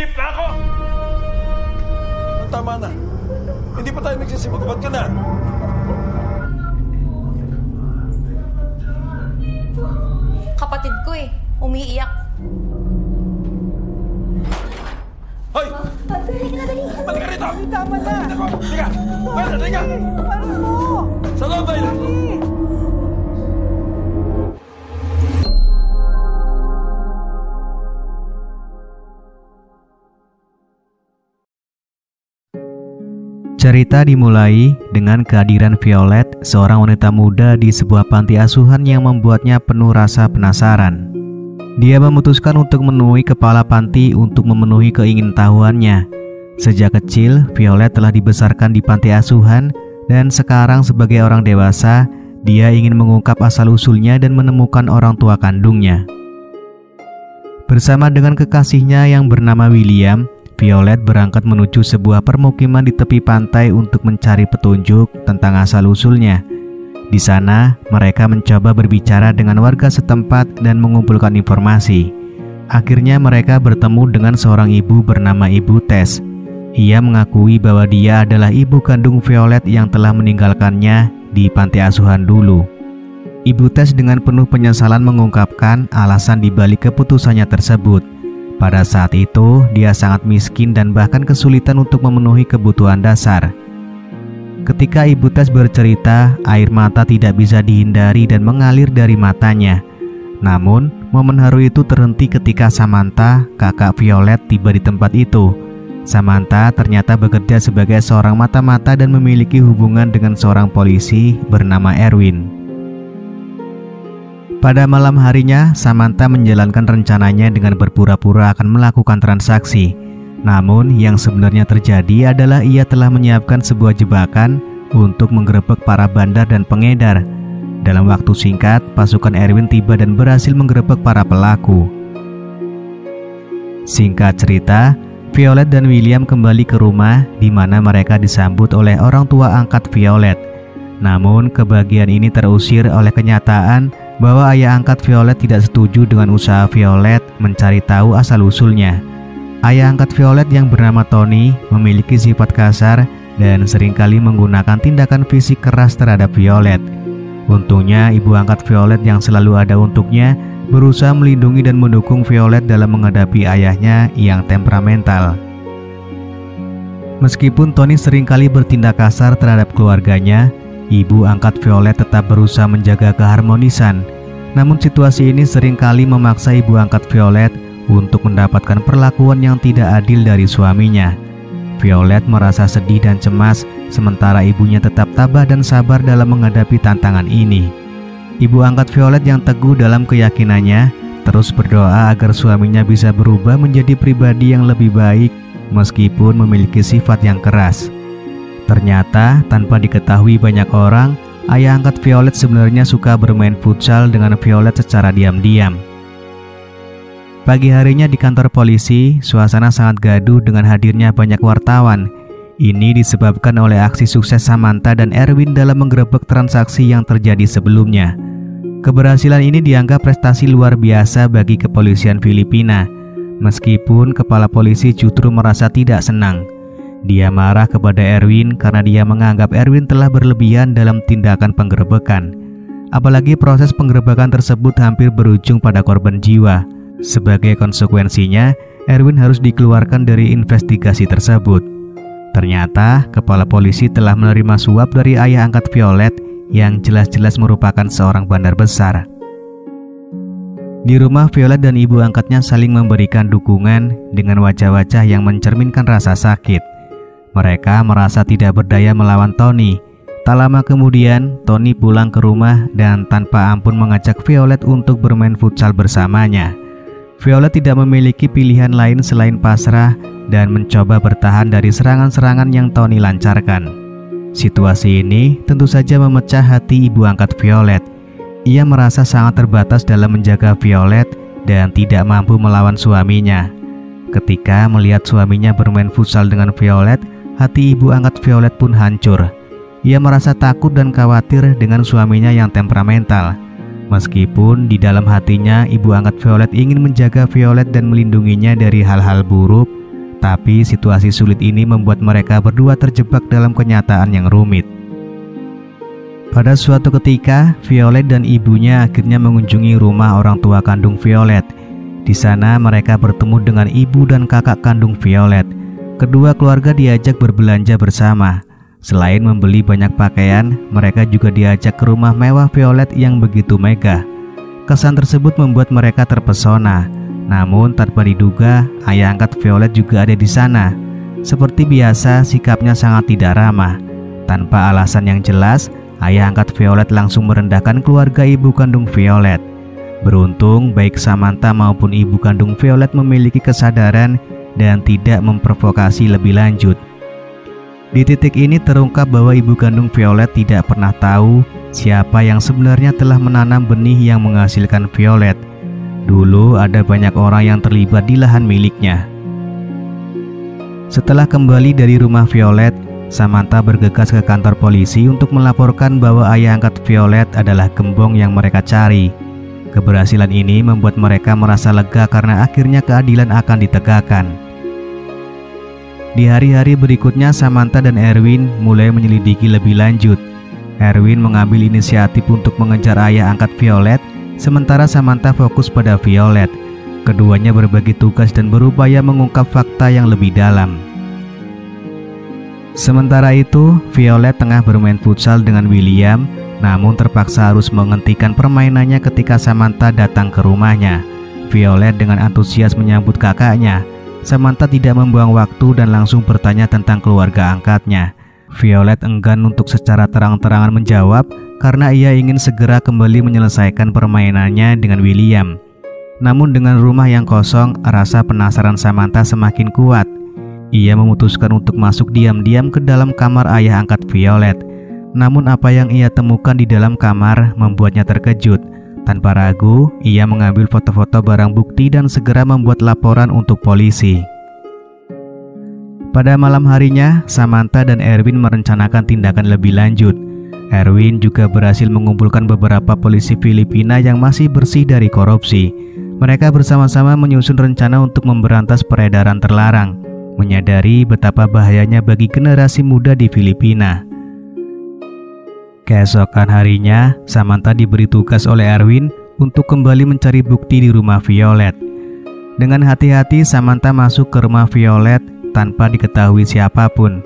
Nanginip na ako! Tama na. Hindi pa tayo magsisimag. Ba't ka na? Kapatid ko umiiyak. Hoy! Dali. Balik ka rito! Tama na. Liga! Pwede, liga! Paano mo? Sa loob, Layla! Cerita dimulai dengan kehadiran Violet, seorang wanita muda di sebuah panti asuhan yang membuatnya penuh rasa penasaran. Dia memutuskan untuk menemui kepala panti untuk memenuhi keingintahuannya. Sejak kecil, Violet telah dibesarkan di panti asuhan dan sekarang sebagai orang dewasa, dia ingin mengungkap asal-usulnya dan menemukan orang tua kandungnya. Bersama dengan kekasihnya yang bernama William, Violet berangkat menuju sebuah permukiman di tepi pantai untuk mencari petunjuk tentang asal-usulnya. Di sana, mereka mencoba berbicara dengan warga setempat dan mengumpulkan informasi. Akhirnya mereka bertemu dengan seorang ibu bernama Ibu Tess. Ia mengakui bahwa dia adalah ibu kandung Violet yang telah meninggalkannya di panti asuhan dulu. Ibu Tess dengan penuh penyesalan mengungkapkan alasan dibalik keputusannya tersebut. Pada saat itu, dia sangat miskin dan bahkan kesulitan untuk memenuhi kebutuhan dasar. Ketika Ibu Tess bercerita, air mata tidak bisa dihindari dan mengalir dari matanya. Namun, momen haru itu terhenti ketika Samantha, kakak Violet, tiba di tempat itu. Samantha ternyata bekerja sebagai seorang mata-mata dan memiliki hubungan dengan seorang polisi bernama Erwin. Pada malam harinya, Samantha menjalankan rencananya dengan berpura-pura akan melakukan transaksi. Namun, yang sebenarnya terjadi adalah ia telah menyiapkan sebuah jebakan untuk menggerebek para bandar dan pengedar. Dalam waktu singkat, pasukan Erwin tiba dan berhasil menggerebek para pelaku. Singkat cerita, Violet dan William kembali ke rumah di mana mereka disambut oleh orang tua angkat Violet. Namun, kebahagiaan ini terusir oleh kenyataan bahwa ayah angkat Violet tidak setuju dengan usaha Violet mencari tahu asal-usulnya. Ayah angkat Violet yang bernama Tony memiliki sifat kasar dan seringkali menggunakan tindakan fisik keras terhadap Violet. Untungnya, ibu angkat Violet yang selalu ada untuknya berusaha melindungi dan mendukung Violet dalam menghadapi ayahnya yang temperamental. Meskipun Tony seringkali bertindak kasar terhadap keluarganya, ibu angkat Violet tetap berusaha menjaga keharmonisan. Namun situasi ini seringkali memaksa ibu angkat Violet untuk mendapatkan perlakuan yang tidak adil dari suaminya. Violet merasa sedih dan cemas, sementara ibunya tetap tabah dan sabar dalam menghadapi tantangan ini. Ibu angkat Violet yang teguh dalam keyakinannya terus berdoa agar suaminya bisa berubah menjadi pribadi yang lebih baik meskipun memiliki sifat yang keras. Ternyata, tanpa diketahui banyak orang, ayah angkat Violet sebenarnya suka bermain futsal dengan Violet secara diam-diam. Pagi harinya di kantor polisi, suasana sangat gaduh dengan hadirnya banyak wartawan. Ini disebabkan oleh aksi sukses Samantha dan Erwin dalam menggerebek transaksi yang terjadi sebelumnya. Keberhasilan ini dianggap prestasi luar biasa bagi kepolisian Filipina, meskipun kepala polisi justru merasa tidak senang. Dia marah kepada Erwin karena dia menganggap Erwin telah berlebihan dalam tindakan penggerebekan. Apalagi proses penggerebekan tersebut hampir berujung pada korban jiwa. Sebagai konsekuensinya, Erwin harus dikeluarkan dari investigasi tersebut. Ternyata, kepala polisi telah menerima suap dari ayah angkat Violet yang jelas-jelas merupakan seorang bandar besar. Di rumah, Violet dan ibu angkatnya saling memberikan dukungan dengan wajah-wajah yang mencerminkan rasa sakit. Mereka merasa tidak berdaya melawan Tony. Tak lama kemudian, Tony pulang ke rumah dan tanpa ampun mengajak Violet untuk bermain futsal bersamanya. Violet tidak memiliki pilihan lain selain pasrah dan mencoba bertahan dari serangan-serangan yang Tony lancarkan. Situasi ini tentu saja memecah hati ibu angkat Violet. Ia merasa sangat terbatas dalam menjaga Violet dan tidak mampu melawan suaminya. Ketika melihat suaminya bermain futsal dengan Violet, hati ibu angkat Violet pun hancur. Ia merasa takut dan khawatir dengan suaminya yang temperamental. Meskipun di dalam hatinya ibu angkat Violet ingin menjaga Violet dan melindunginya dari hal-hal buruk, Tapi situasi sulit ini membuat mereka berdua terjebak dalam kenyataan yang rumit. Pada suatu ketika, Violet dan ibunya akhirnya mengunjungi rumah orang tua kandung Violet. Di sana mereka bertemu dengan ibu dan kakak kandung Violet. Kedua keluarga diajak berbelanja bersama. Selain membeli banyak pakaian, mereka juga diajak ke rumah mewah Violet yang begitu megah. Kesan tersebut membuat mereka terpesona. Namun tanpa diduga, ayah angkat Violet juga ada di sana. Seperti biasa, sikapnya sangat tidak ramah. Tanpa alasan yang jelas, ayah angkat Violet langsung merendahkan keluarga ibu kandung Violet. Beruntung, baik Samantha maupun ibu kandung Violet memiliki kesadaran dan tidak memprovokasi lebih lanjut. Di titik ini terungkap bahwa ibu kandung Violet tidak pernah tahu siapa yang sebenarnya telah menanam benih yang menghasilkan Violet. Dulu ada banyak orang yang terlibat di lahan miliknya. Setelah kembali dari rumah Violet, Samantha bergegas ke kantor polisi untuk melaporkan bahwa ayah angkat Violet adalah gembong yang mereka cari. Keberhasilan ini membuat mereka merasa lega karena akhirnya keadilan akan ditegakkan. Di hari-hari berikutnya, Samantha dan Erwin mulai menyelidiki lebih lanjut. Erwin mengambil inisiatif untuk mengejar ayah angkat Violet, sementara Samantha fokus pada Violet. Keduanya berbagi tugas dan berupaya mengungkap fakta yang lebih dalam. Sementara itu, Violet tengah bermain futsal dengan William, namun terpaksa harus menghentikan permainannya ketika Samantha datang ke rumahnya. Violet dengan antusias menyambut kakaknya. Samantha tidak membuang waktu dan langsung bertanya tentang keluarga angkatnya. Violet enggan untuk secara terang-terangan menjawab karena ia ingin segera kembali menyelesaikan permainannya dengan William. Namun dengan rumah yang kosong, rasa penasaran Samantha semakin kuat. Ia memutuskan untuk masuk diam-diam ke dalam kamar ayah angkat Violet. Namun apa yang ia temukan di dalam kamar membuatnya terkejut. Tanpa ragu, ia mengambil foto-foto barang bukti dan segera membuat laporan untuk polisi. Pada malam harinya, Samantha dan Erwin merencanakan tindakan lebih lanjut. Erwin juga berhasil mengumpulkan beberapa polisi Filipina yang masih bersih dari korupsi. Mereka bersama-sama menyusun rencana untuk memberantas peredaran terlarang, menyadari betapa bahayanya bagi generasi muda di Filipina. Keesokan harinya, Samantha diberi tugas oleh Erwin untuk kembali mencari bukti di rumah Violet. Dengan hati-hati, Samantha masuk ke rumah Violet tanpa diketahui siapapun.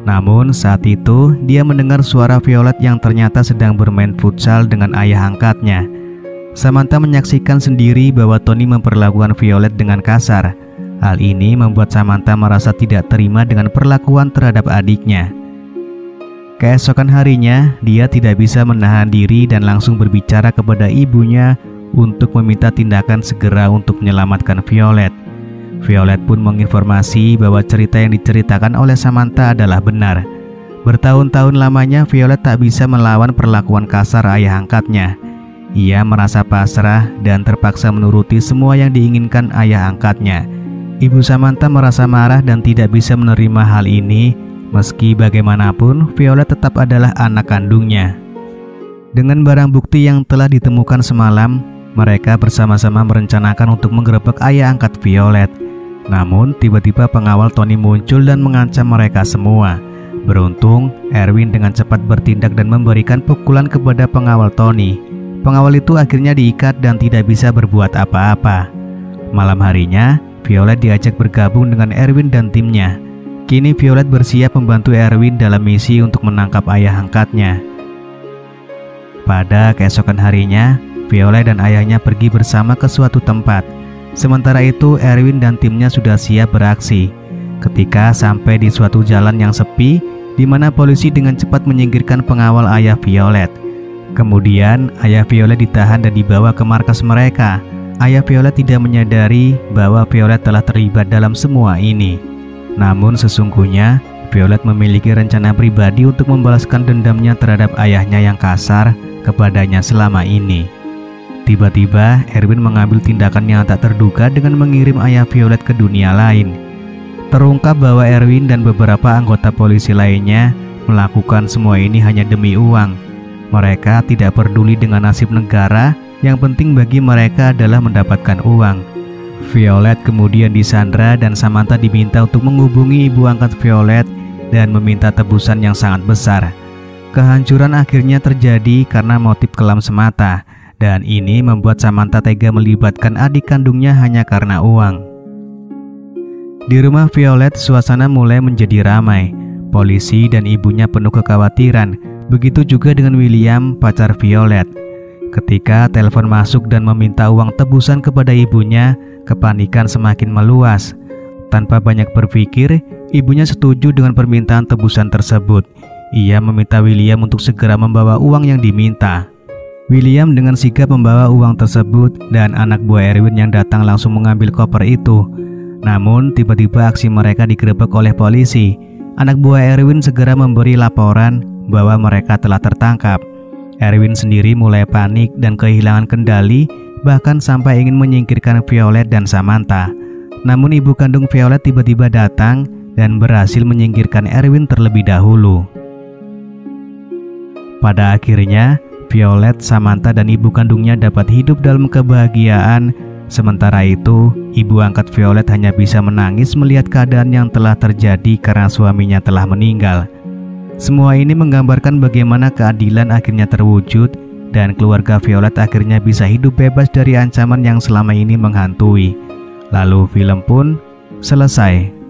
Namun saat itu dia mendengar suara Violet yang ternyata sedang bermain futsal dengan ayah angkatnya. Samantha menyaksikan sendiri bahwa Tony memperlakukan Violet dengan kasar. Hal ini membuat Samantha merasa tidak terima dengan perlakuan terhadap adiknya. Keesokan harinya, dia tidak bisa menahan diri dan langsung berbicara kepada ibunya untuk meminta tindakan segera untuk menyelamatkan Violet. Violet pun menginformasi bahwa cerita yang diceritakan oleh Samantha adalah benar. Bertahun-tahun lamanya Violet tak bisa melawan perlakuan kasar ayah angkatnya. Ia merasa pasrah dan terpaksa menuruti semua yang diinginkan ayah angkatnya. Ibu Samantha merasa marah dan tidak bisa menerima hal ini. Meski bagaimanapun, Violet tetap adalah anak kandungnya. Dengan barang bukti yang telah ditemukan semalam, mereka bersama-sama merencanakan untuk menggerebek ayah angkat Violet. Namun tiba-tiba pengawal Tony muncul dan mengancam mereka semua. Beruntung, Erwin dengan cepat bertindak dan memberikan pukulan kepada pengawal Tony. Pengawal itu akhirnya diikat dan tidak bisa berbuat apa-apa. Malam harinya, Violet diajak bergabung dengan Erwin dan timnya. Kini Violet bersiap membantu Erwin dalam misi untuk menangkap ayah angkatnya. Pada keesokan harinya, Violet dan ayahnya pergi bersama ke suatu tempat. Sementara itu, Erwin dan timnya sudah siap beraksi. Ketika sampai di suatu jalan yang sepi, di mana polisi dengan cepat menyingkirkan pengawal ayah Violet. Kemudian, ayah Violet ditahan dan dibawa ke markas mereka. Ayah Violet tidak menyadari bahwa Violet telah terlibat dalam semua ini. Namun sesungguhnya, Violet memiliki rencana pribadi untuk membalaskan dendamnya terhadap ayahnya yang kasar kepadanya selama ini. Tiba-tiba, Erwin mengambil tindakan yang tak terduga dengan mengirim ayah Violet ke dunia lain. Terungkap bahwa Erwin dan beberapa anggota polisi lainnya melakukan semua ini hanya demi uang. Mereka tidak peduli dengan nasib negara, yang penting bagi mereka adalah mendapatkan uang. Violet kemudian disandra dan Samantha diminta untuk menghubungi ibu angkat Violet dan meminta tebusan yang sangat besar. Kehancuran akhirnya terjadi karena motif kelam semata, dan ini membuat Samantha tega melibatkan adik kandungnya hanya karena uang. Di rumah Violet, suasana mulai menjadi ramai. Polisi dan ibunya penuh kekhawatiran, begitu juga dengan William, pacar Violet. Ketika telepon masuk dan meminta uang tebusan kepada ibunya, kepanikan semakin meluas. Tanpa banyak berpikir, ibunya setuju dengan permintaan tebusan tersebut. Ia meminta William untuk segera membawa uang yang diminta. William dengan sigap membawa uang tersebut dan anak buah Erwin yang datang langsung mengambil koper itu. Namun tiba-tiba aksi mereka digerebek oleh polisi. Anak buah Erwin segera memberi laporan bahwa mereka telah tertangkap. Erwin sendiri mulai panik dan kehilangan kendali, bahkan sampai ingin menyingkirkan Violet dan Samantha. Namun ibu kandung Violet tiba-tiba datang dan berhasil menyingkirkan Erwin terlebih dahulu. Pada akhirnya, Violet, Samantha, dan ibu kandungnya dapat hidup dalam kebahagiaan. Sementara itu, ibu angkat Violet hanya bisa menangis melihat keadaan yang telah terjadi karena suaminya telah meninggal. Semua ini menggambarkan bagaimana keadilan akhirnya terwujud dan keluarga Violet akhirnya bisa hidup bebas dari ancaman yang selama ini menghantui. Lalu film pun selesai.